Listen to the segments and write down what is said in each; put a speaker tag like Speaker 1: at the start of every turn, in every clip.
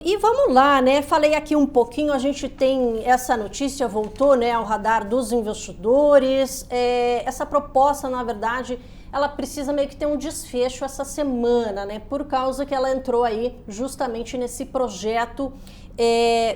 Speaker 1: E vamos lá, né? Falei aqui um pouquinho, a gente tem essa notícia, voltou, né, ao radar dos investidores. Essa proposta, na verdade, ela precisa meio que ter um desfecho essa semana, né? Por causa que ela entrou aí justamente nesse projeto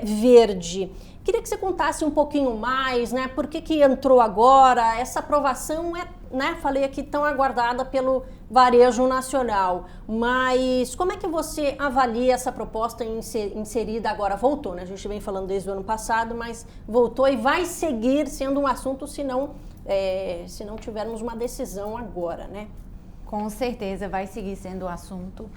Speaker 1: verde. Queria que você contasse um pouquinho mais, né? Por que entrou agora? Essa aprovação né? Falei aqui, tão aguardada pelo varejo nacional. Mas como é que você avalia essa proposta inserida agora? Voltou, né? A gente vem falando desde o ano passado, mas voltou e vai seguir sendo um assunto se não tivermos uma decisão agora, né?
Speaker 2: Com certeza vai seguir sendo o assunto.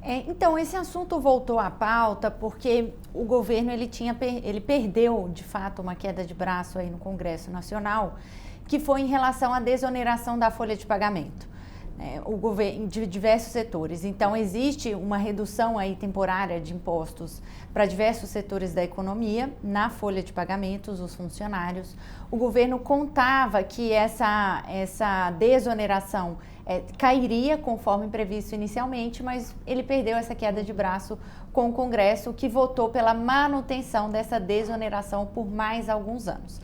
Speaker 2: Então, esse assunto voltou à pauta porque o governo ele perdeu, de fato, uma queda de braço aí no Congresso Nacional, que foi em relação à desoneração da folha de pagamento, o governo de diversos setores. Então, existe uma redução aí temporária de impostos para diversos setores da economia na folha de pagamentos dos funcionários. O governo contava que essa desoneração cairia conforme previsto inicialmente, mas ele perdeu essa queda de braço com o Congresso, que votou pela manutenção dessa desoneração por mais alguns anos.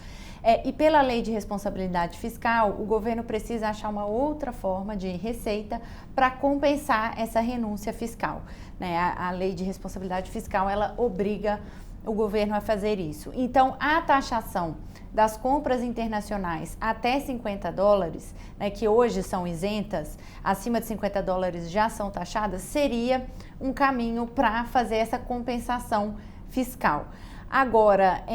Speaker 2: E pela lei de responsabilidade fiscal, o governo precisa achar uma outra forma de receita para compensar essa renúncia fiscal, né? A lei de responsabilidade fiscal, ela obriga o governo a fazer isso. Então, a taxação das compras internacionais até $50, né, que hoje são isentas, acima de $50 já são taxadas, seria um caminho para fazer essa compensação fiscal. Agora,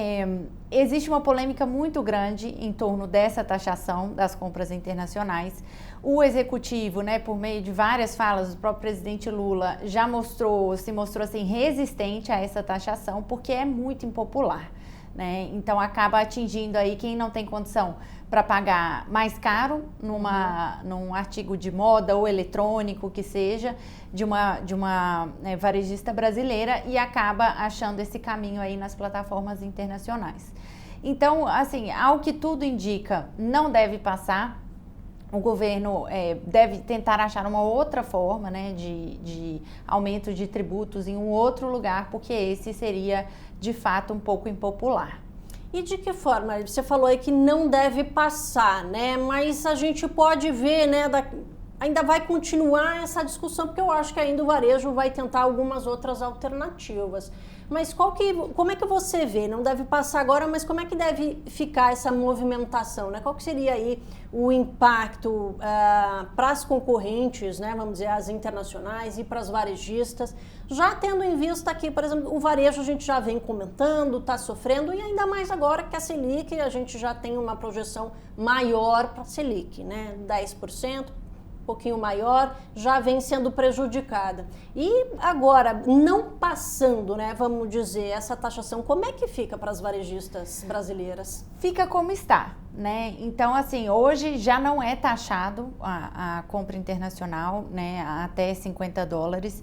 Speaker 2: existe uma polêmica muito grande em torno dessa taxação das compras internacionais. O executivo, né, por meio de várias falas, o próprio presidente Lula já se mostrou assim, resistente a essa taxação porque é muito impopular, né? Então acaba atingindo aí quem não tem condição para pagar mais caro num artigo de moda ou eletrônico que seja de uma varejista brasileira e acaba achando esse caminho aí nas plataformas internacionais. Então, assim, ao que tudo indica, não deve passar. O governo deve tentar achar uma outra forma, né, de aumento de tributos em um outro lugar, porque esse seria, de fato, um pouco impopular.
Speaker 1: E de que forma? Você falou aí que não deve passar, né? Mas a gente pode ver, né? Ainda vai continuar essa discussão, porque eu acho que ainda o varejo vai tentar algumas outras alternativas. Mas como é que você vê? Não deve passar agora, mas como é que deve ficar essa movimentação, né? Qual que seria aí o impacto para as concorrentes, né? Vamos dizer, as internacionais e para as varejistas, já tendo em vista aqui, por exemplo, o varejo a gente já vem comentando, está sofrendo, e ainda mais agora que a Selic, a gente já tem uma projeção maior para a Selic, né? 10%. Um pouquinho maior, já vem sendo prejudicada. E agora, não passando, né, vamos dizer, essa taxação, como é que fica para as varejistas brasileiras?
Speaker 2: Fica como está, né? Então, assim, hoje já não é taxado a compra internacional, né, até $50.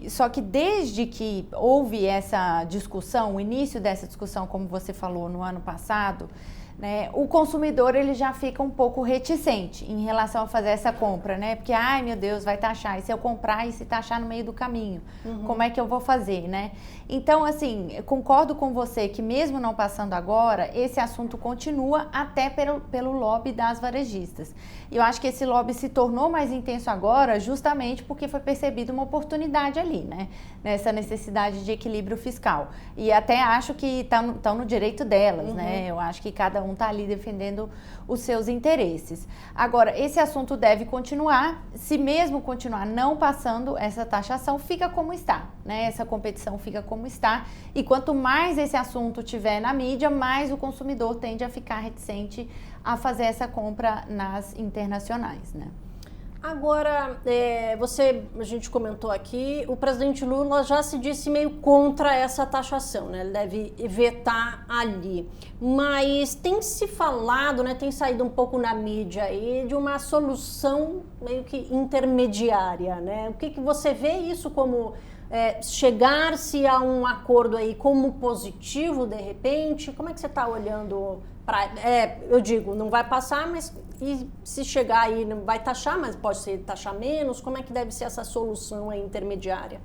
Speaker 2: Só que desde que houve essa discussão, o início dessa discussão, como você falou, no ano passado, né, o consumidor ele já fica um pouco reticente em relação a fazer essa compra, né? Porque, ai meu Deus, vai taxar, e se eu comprar e se taxar no meio do caminho, como é que eu vou fazer, né? Então, assim, concordo com você que mesmo não passando agora, esse assunto continua até pelo lobby das varejistas. E eu acho que esse lobby se tornou mais intenso agora justamente porque foi percebida uma oportunidade ali, né? Nessa necessidade de equilíbrio fiscal. E até acho que estão no direito delas, né? Eu acho que cada um está ali defendendo os seus interesses. Agora, esse assunto deve continuar. Se mesmo continuar não passando essa taxação, fica como está, né? Essa competição fica como está. E quanto mais esse assunto tiver na mídia, mais o consumidor tende a ficar reticente a fazer essa compra nas internacionais, né?
Speaker 1: Agora, a gente comentou aqui, o presidente Lula já se disse meio contra essa taxação, né? Ele deve vetar ali. Mas tem se falado, né? Tem saído um pouco na mídia aí de uma solução meio que intermediária, né? O que você vê isso como chegar-se a um acordo aí como positivo de repente? Como é que você está olhando para... eu digo, não vai passar, mas e se chegar aí, não vai taxar, mas pode ser taxar menos? Como é que deve ser essa solução aí intermediária?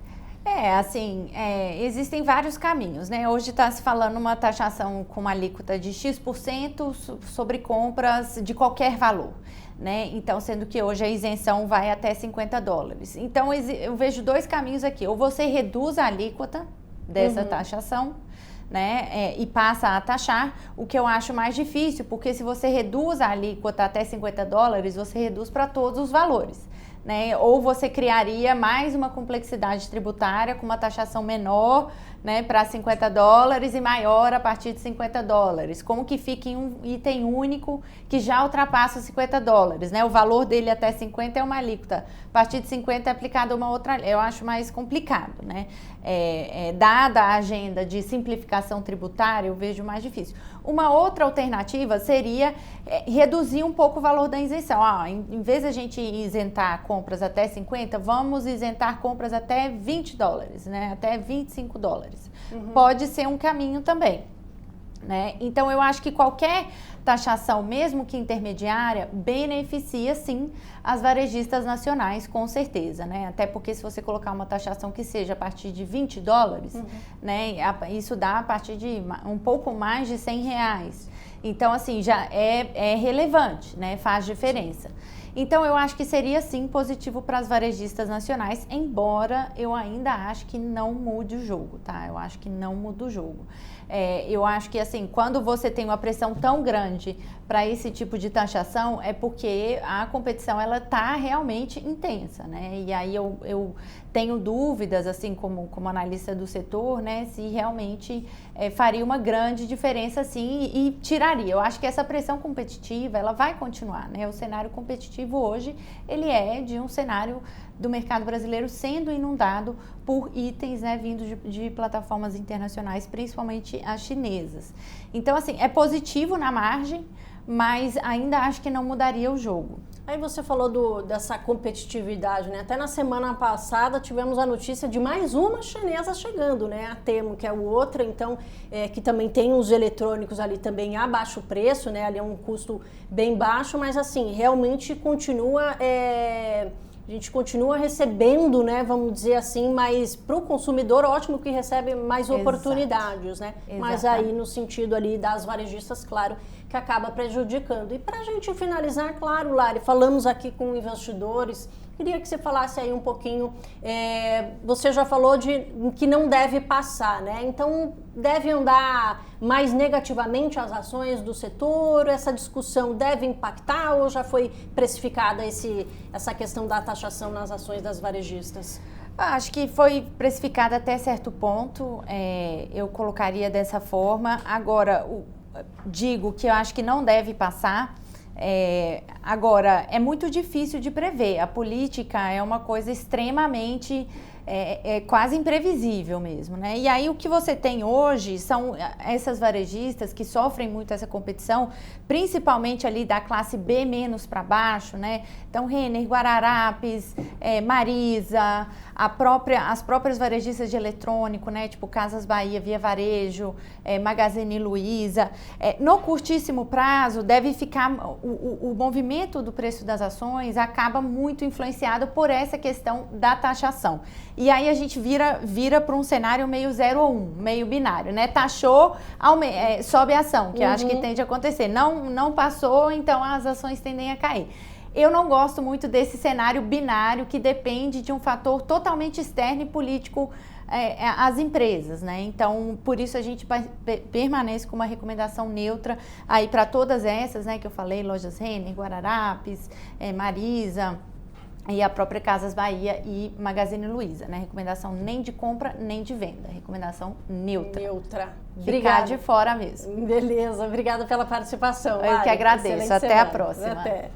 Speaker 2: Existem vários caminhos, né? Hoje está se falando uma taxação com uma alíquota de X% sobre compras de qualquer valor, né? Então, sendo que hoje a isenção vai até $50. Então, eu vejo dois caminhos aqui. Ou você reduz a alíquota dessa taxação, né, e passa a taxar, o que eu acho mais difícil, porque se você reduz a alíquota até $50, você reduz para todos os valores. Né? Ou você criaria mais uma complexidade tributária com uma taxação menor, né, para $50 e maior a partir de $50. Como que fica em um item único que já ultrapassa os $50, né? O valor dele até 50 é uma alíquota, a partir de 50 é aplicada uma outra, eu acho mais complicado, né? Dada a agenda de simplificação tributária, eu vejo mais difícil. Uma outra alternativa seria reduzir um pouco o valor da isenção. Em vez de a gente isentar compras até 50, vamos isentar compras até $20, né? Até $25. Pode ser um caminho também, né? Então, eu acho que qualquer taxação, mesmo que intermediária, beneficia sim as varejistas nacionais, com certeza, né? Até porque se você colocar uma taxação que seja a partir de $20, né? Isso dá a partir de um pouco mais de R$100. Então, assim, já é relevante, né? Faz diferença. Então, eu acho que seria, sim, positivo para as varejistas nacionais, embora eu ainda acho que não mude o jogo, tá? Eu acho que não muda o jogo. Eu acho que, assim, quando você tem uma pressão tão grande para esse tipo de taxação, é porque a competição, ela tá realmente intensa, né? E aí eu tenho dúvidas, assim, como analista do setor, né? Se realmente faria uma grande diferença, assim, e tiraria. Eu acho que essa pressão competitiva, ela vai continuar, né? O cenário competitivo hoje, ele é de um cenário do mercado brasileiro sendo inundado por itens, né, vindos de plataformas internacionais, principalmente as chinesas. Então, assim, é positivo na margem, mas ainda acho que não mudaria o jogo.
Speaker 1: Aí você falou dessa competitividade, né? Até na semana passada tivemos a notícia de mais uma chinesa chegando, né? A Temu, que é o outra, então, que também tem uns eletrônicos ali também a baixo preço, né? Ali é um custo bem baixo, mas assim, realmente continua... A gente continua recebendo, né, vamos dizer assim, mas para o consumidor, ótimo que recebe mais oportunidades, né? Mas aí no sentido ali das varejistas, claro, que acaba prejudicando. E para a gente finalizar, claro, Lari, falamos aqui com investidores, queria que você falasse aí um pouquinho, você já falou de que não deve passar, né? Então, deve andar mais negativamente as ações do setor? Essa discussão deve impactar ou já foi precificada essa questão da taxação nas ações das varejistas?
Speaker 2: Acho que foi precificada até certo ponto, eu colocaria dessa forma. Agora, digo que eu acho que não deve passar. Agora, é muito difícil de prever. A política é uma coisa extremamente, quase imprevisível mesmo, né? E aí o que você tem hoje são essas varejistas que sofrem muito essa competição, principalmente ali da classe B menos para baixo, né? Então, Renner, Guararapes, Marisa, as próprias varejistas de eletrônico, né? Tipo Casas Bahia, Via Varejo, Magazine Luiza. No curtíssimo prazo, deve ficar... O movimento do preço das ações acaba muito influenciado por essa questão da taxação. E aí a gente vira para um cenário meio 0 ou 1, meio binário, né? Taxou, sobe a ação, que eu acho que tende a acontecer. Não passou, então as ações tendem a cair. Eu não gosto muito desse cenário binário que depende de um fator totalmente externo e político às empresas, né? Então, por isso a gente permanece com uma recomendação neutra aí para todas essas, né? Que eu falei, Lojas Renner, Guararapes, Marisa e a própria Casas Bahia e Magazine Luiza, né? Recomendação nem de compra, nem de venda. Recomendação neutra. Ficar de fora mesmo.
Speaker 1: Beleza, obrigada pela participação.
Speaker 2: Eu que agradeço. Até a próxima.
Speaker 1: Até.